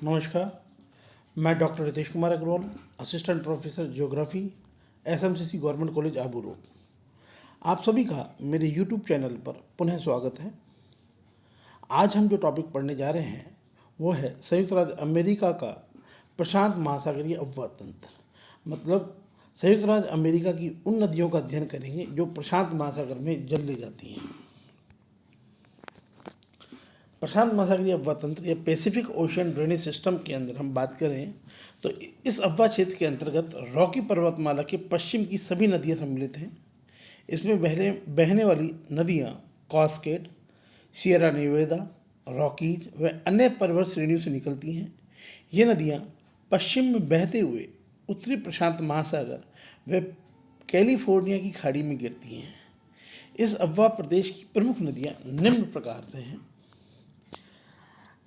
नमस्कार। मैं doctor Ritesh Kumar Agrawal, assistant professor geography, SMCC government college Abu Road. आप सभी का मेरे यूट्यूब चैनल पर पुनः स्वागत है। आज हम जो टॉपिक पढ़ने जा रहे हैं वो है संयुक्त राज्य अमेरिका का प्रशांत महासागरीय अफवाह तंत्र। मतलब संयुक्त राज्य अमेरिका की उन नदियों का अध्ययन करेंगे जो प्रशांत महासागर में जल ले जाती हैं। प्रशांत महासागरीय अफवाह तंत्र या पैसिफिक ओशियन ड्रेनेज सिस्टम के अंदर हम बात करें तो इस अफवाह क्षेत्र के अंतर्गत रॉकी पर्वतमाला के पश्चिम की सभी नदियां सम्मिलित हैं। इसमें बहने वाली नदियां कास्केड, सियरा नेवेदा, रॉकीज व अन्य पर्वत श्रेणियों से निकलती हैं। ये नदियां पश्चिम में बहते हुए उत्तरी प्रशांत महासागर व कैलिफोर्निया की खाड़ी में गिरती हैं। इस अफवाह प्रदेश की प्रमुख नदियां निम्न प्रकार से हैं।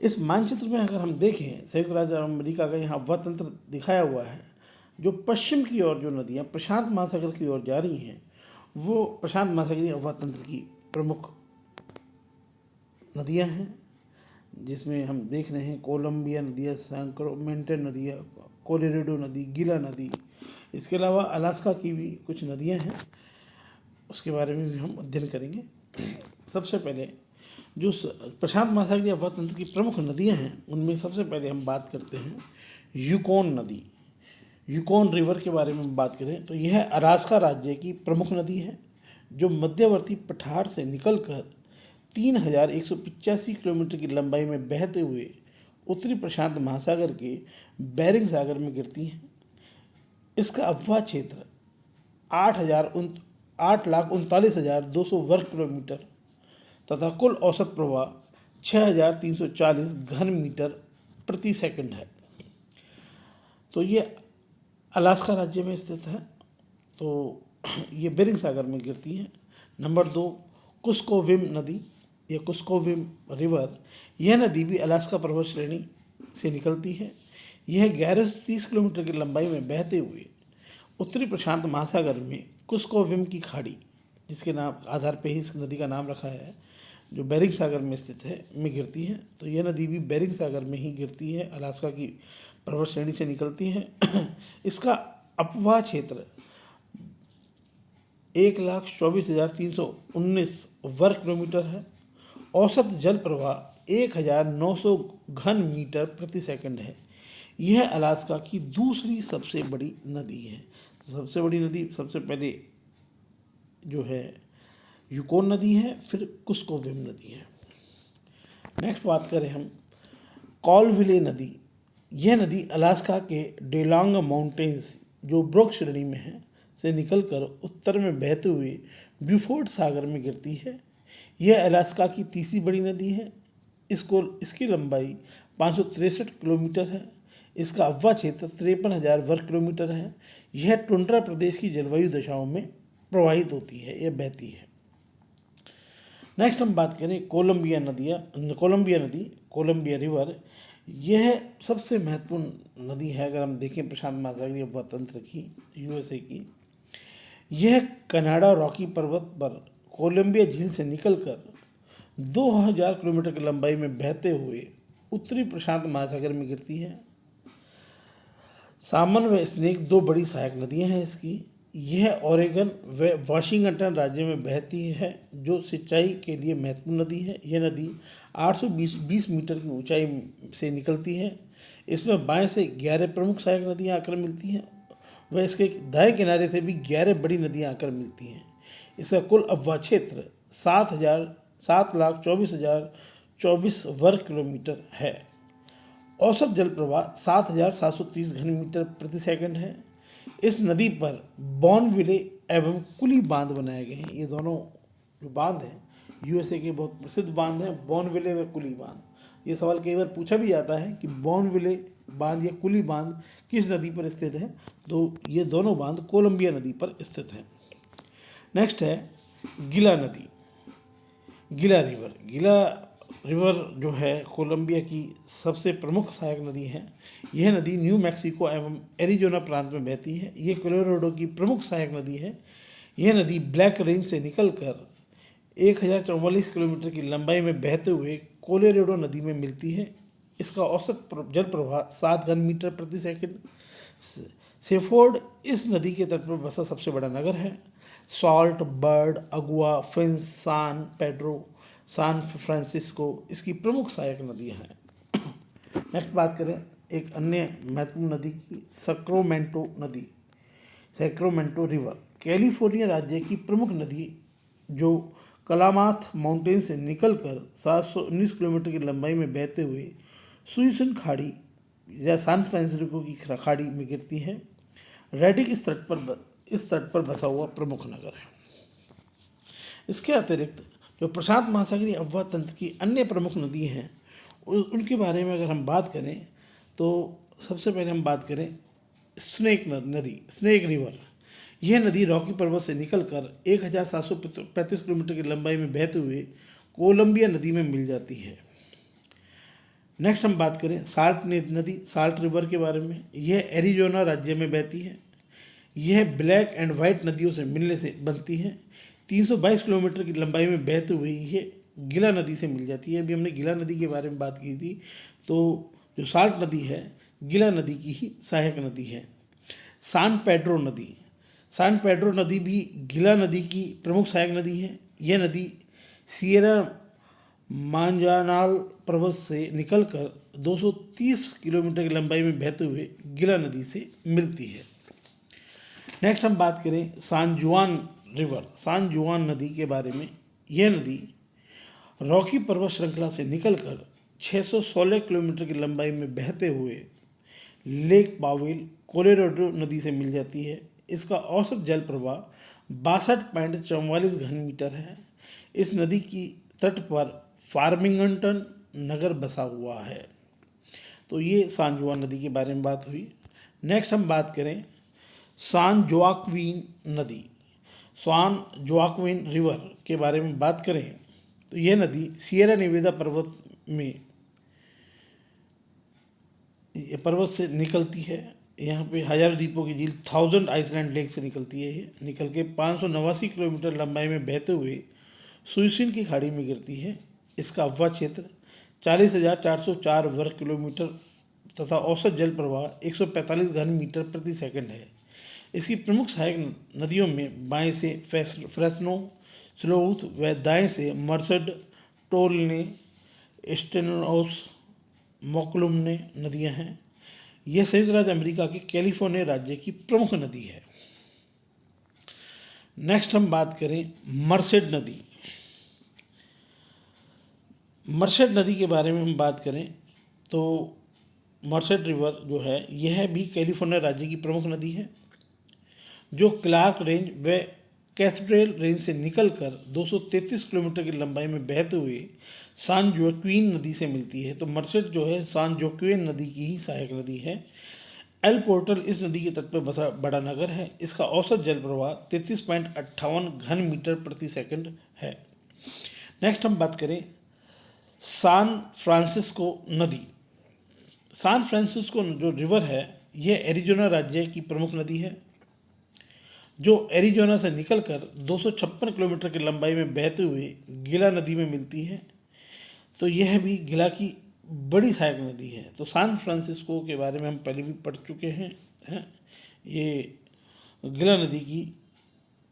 इस मानचित्र में अगर हम देखें, संयुक्त राज्य अमेरिका का यहाँ अफवाह तंत्र दिखाया हुआ है। जो पश्चिम की ओर जो नदियाँ प्रशांत महासागर की ओर जा रही हैं वो प्रशांत महासागरीय अफवाह तंत्र की प्रमुख नदियाँ हैं, जिसमें हम देख रहे हैं कोलंबिया नदियाँ, सैक्रामेंटो नदियाँ, कोलोराडो नदी, गीला नदी। इसके अलावा अलास्का की भी कुछ नदियाँ हैं, उसके बारे में भी हम अध्ययन करेंगे। सबसे पहले जो प्रशांत महासागरीय अफवाह तंत्र की प्रमुख नदियां हैं उनमें सबसे पहले हम बात करते हैं यूकॉन नदी। यूकॉन रिवर के बारे में बात करें तो यह अलास्का राज्य की प्रमुख नदी है, जो मध्यवर्ती पठार से निकलकर 3185 किलोमीटर की लंबाई में बहते हुए उत्तरी प्रशांत महासागर के बेरिंग सागर में गिरती हैं। इसका अफवाह क्षेत्र 8,39,200 वर्ग किलोमीटर तथा कुल औसत प्रवाह 6,340 घन मीटर प्रति सेकंड है। तो ये अलास्का राज्य में स्थित है। तो ये बेरिंग सागर में गिरती है। नंबर 2, कुस्कोविम नदी या कुस्कोविम रिवर। यह नदी भी अलास्का पर्वत श्रेणी से निकलती है। यह 1130 किलोमीटर की लंबाई में बहते हुए उत्तरी प्रशांत महासागर में कुस्कोविम की खाड़ी, जिसके नाम आधार पर ही इस नदी का नाम रखा है, जो बेरिंग सागर में स्थित है, में गिरती है। तो यह नदी भी बेरिंग सागर में ही गिरती है, अलास्का की पर्वत श्रेणी से निकलती है। इसका अपवाह क्षेत्र 1,24,319 वर्ग किलोमीटर है। औसत जल प्रवाह 1,900 घन मीटर प्रति सेकंड है। यह अलास्का की दूसरी सबसे बड़ी नदी है। तो सबसे बड़ी नदी सबसे पहले जो है यूकॉन नदी है, फिर कुस्कोविम नदी है। नेक्स्ट बात करें हम कॉलविले नदी। यह नदी अलास्का के डेलांग माउंटेन्स, जो ब्रोक श्रेणी में है, से निकलकर उत्तर में बहते हुए ब्यूफोर्ड सागर में गिरती है। यह अलास्का की तीसरी बड़ी नदी है। इसकी लंबाई 563 किलोमीटर है। इसका अफवाह क्षेत्र 53,000 वर्ग किलोमीटर है। यह टुंड्रा प्रदेश की जलवायु दशाओं में प्रवाहित होती है या बहती है। नेक्स्ट हम बात करें कोलंबिया नदी, कोलंबिया रिवर। यह सबसे महत्वपूर्ण नदी है अगर हम देखें प्रशांत महासागरीय अफवाह तंत्र की, यूएसए की। यह कनाडा रॉकी पर्वत पर कोलंबिया झील से निकलकर 2000 किलोमीटर की लंबाई में बहते हुए उत्तरी प्रशांत महासागर में गिरती है। सामन व स्नेक दो बड़ी सहायक नदियां हैं इसकी। यह ओरेगन व वाशिंगटन राज्य में बहती है, जो सिंचाई के लिए महत्वपूर्ण नदी है। यह नदी 820 मीटर की ऊंचाई से निकलती है। इसमें बाएं से 11 प्रमुख सहायक नदियां आकर मिलती हैं व इसके दाएं किनारे से भी 11 बड़ी नदियां आकर मिलती हैं। इसका कुल अफवाह क्षेत्र 7,24,024 वर्ग किलोमीटर है। औसत जल प्रवाह 7,730 घन मीटर प्रति सेकंड है। इस नदी पर बॉर्नविले एवं कुली बांध बनाए गए हैं। ये दोनों जो बांध हैं यूएसए के बहुत प्रसिद्ध बांध हैं, बॉर्नविले व कुली बांध। ये सवाल कई बार पूछा भी जाता है कि बॉर्नविले बांध या कुली बांध किस नदी पर स्थित है। तो ये दोनों बांध कोलंबिया नदी पर स्थित हैं। नेक्स्ट है गीला नदी, गीला रिवर जो है कोलंबिया की सबसे प्रमुख सहायक नदी है। यह नदी न्यू मैक्सिको एवं एरिजोना प्रांत में बहती है। यह कोलोराडो की प्रमुख सहायक नदी है। यह नदी ब्लैक रेंज से निकलकर 1044 किलोमीटर की लंबाई में बहते हुए कोलोराडो नदी में मिलती है। इसका औसत जल प्रवाह 7 घन मीटर प्रति सेकंड। सेफोर्ड इस नदी के तट पर बसा सबसे बड़ा नगर है। सॉल्ट, बर्ड, अगुआ, फिंस, सान पेड्रो, सान फ्रांसिस्को इसकी प्रमुख सहायक नदियां हैं। नेक्स्ट बात करें एक अन्य महत्वपूर्ण नदी की, सैक्रामेंटो नदी। सैक्रामेंटो रिवर कैलिफोर्निया राज्य की प्रमुख नदी जो कलामाथ माउंटेन से निकलकर 719 किलोमीटर की लंबाई में बहते हुए सुइसन खाड़ी या सैन फ्रांसिस्को की खाड़ी में गिरती है। रेडिक इस तट पर बसा हुआ प्रमुख नगर है। इसके अतिरिक्त जो प्रशांत महासागरीय अफवाह तंत्र की अन्य प्रमुख नदी हैं उनके बारे में अगर हम बात करें तो सबसे पहले हम बात करें स्नेक रिवर। यह नदी रॉकी पर्वत से निकलकर 1735 किलोमीटर की लंबाई में बहते हुए कोलंबिया नदी में मिल जाती है। नेक्स्ट हम बात करें साल्ट नदी, साल्ट रिवर के बारे में। यह एरिजोना राज्य में बहती है। यह ब्लैक एंड वाइट नदियों से मिलने से बनती है। 322 किलोमीटर की लंबाई में बहते हुए यह गिला नदी से मिल जाती है। अभी हमने गिला नदी के बारे में बात की थी, तो जो साल्ट नदी है गिला नदी की ही सहायक नदी है। सान पेड्रो नदी, सान पेड्रो नदी भी गिला नदी की प्रमुख सहायक नदी है। यह नदी सिएरा मांजानाल पर्वत से निकलकर 230 किलोमीटर की लंबाई में बहते हुए गिला नदी से मिलती है। नेक्स्ट हम बात करें सान जुआन रिवर, सान जुआन नदी के बारे में। यह नदी रॉकी पर्वत श्रृंखला से निकलकर 616 किलोमीटर की लंबाई में बहते हुए लेक पावेल कोलोराडो नदी से मिल जाती है। इसका औसत जल प्रवाह 62.44 घन मीटर है। इस नदी की तट पर फार्मिंगटन नगर बसा हुआ है। तो ये सान जुआन नदी के बारे में बात हुई। नेक्स्ट हम बात करें सान जोआक्विन नदी, सान जोआक्विन रिवर के बारे में बात करें तो यह नदी सिएरा नेवेदा पर्वत से निकलती है। यहाँ पे हजारों द्वीपों की झील 1000 आइसलैंड लेक से निकलती है। ये निकल के 589 किलोमीटर लंबाई में बहते हुए सुइसिन की खाड़ी में गिरती है। इसका अफवाह क्षेत्र 40,404 वर्ग किलोमीटर तथा औसत जल प्रवाह 145 घन मीटर प्रति सेकंड है। इसकी प्रमुख सहायक नदियों में बाएं से फ्रेस्नो, स्लोउथ व दाएं से मर्सेड, टोरने, स्टेनोस, मोक्लुम्ने नदियां हैं। यह संयुक्त राज्य अमेरिका के कैलिफोर्निया राज्य की प्रमुख नदी है। नेक्स्ट हम बात करें मर्सेड नदी। मर्सेड नदी के बारे में हम बात करें तो मर्सेड रिवर जो है यह भी कैलिफोर्निया राज्य की प्रमुख नदी है, जो क्लार्क रेंज व कैथेड्रल रेंज से निकलकर 233 किलोमीटर की लंबाई में बहते हुए सान जोक्विन नदी से मिलती है। तो मर्सेड जो है सान जोक्विन नदी की ही सहायक नदी है। एल पोर्टल इस नदी के तट पर बसा बड़ा नगर है। इसका औसत जल प्रवाह 33.58 घन मीटर प्रति सेकंड है। नेक्स्ट हम बात करें सान फ्रांसिस्को नदी। सान फ्रांसिस्को जो रिवर है यह एरिजोना राज्य की प्रमुख नदी है, जो एरिजोना से निकलकर 256 किलोमीटर की लंबाई में बहते हुए गिला नदी में मिलती है। तो यह भी गिला की बड़ी सहायक नदी है। तो सान फ्रांसिस्को के बारे में हम पहले भी पढ़ चुके हैं। ये गिला नदी की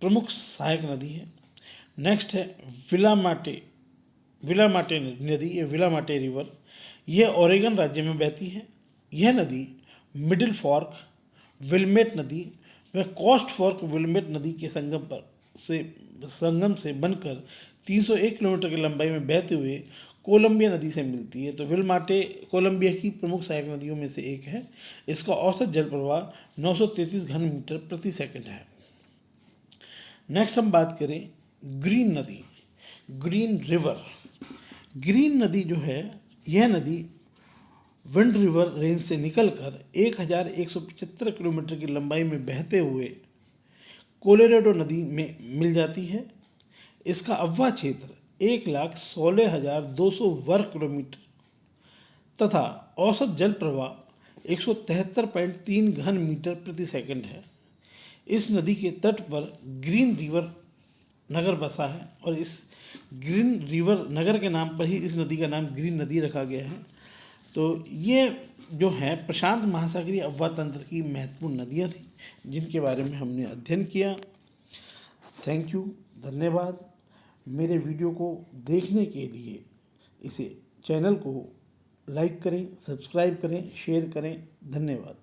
प्रमुख सहायक नदी है। नेक्स्ट है विलामाटे नदी, ये विलामाटे रिवर, यह ओरेगन राज्य में बहती है। यह नदी मिडिल फॉर्क विलमेट नदी व कोस्ट फॉर्क विलमेट नदी के संगम से बनकर 301 किलोमीटर की लंबाई में बहते हुए कोलंबिया नदी से मिलती है। तो विलमाटे कोलंबिया की प्रमुख सहायक नदियों में से एक है। इसका औसत जल प्रवाह 933 घन मीटर प्रति सेकंड है। नेक्स्ट हम बात करें ग्रीन नदी, ग्रीन रिवर। ग्रीन नदी जो है यह नदी विंड रिवर रेंज से निकलकर 1175 किलोमीटर की लंबाई में बहते हुए कोलोराडो नदी में मिल जाती है। इसका अफवाह क्षेत्र 1,16,200 वर्ग किलोमीटर तथा औसत जल प्रवाह 173.3 घन मीटर प्रति सेकंड है। इस नदी के तट पर ग्रीन रिवर नगर बसा है और इस ग्रीन रिवर नगर के नाम पर ही इस नदी का नाम ग्रीन नदी रखा गया है। तो ये जो है प्रशांत महासागरीय अफवाह तंत्र की महत्वपूर्ण नदियाँ थी जिनके बारे में हमने अध्ययन किया। थैंक यू, धन्यवाद। मेरे वीडियो को देखने के लिए इसे चैनल को लाइक करें, सब्सक्राइब करें, शेयर करें। धन्यवाद।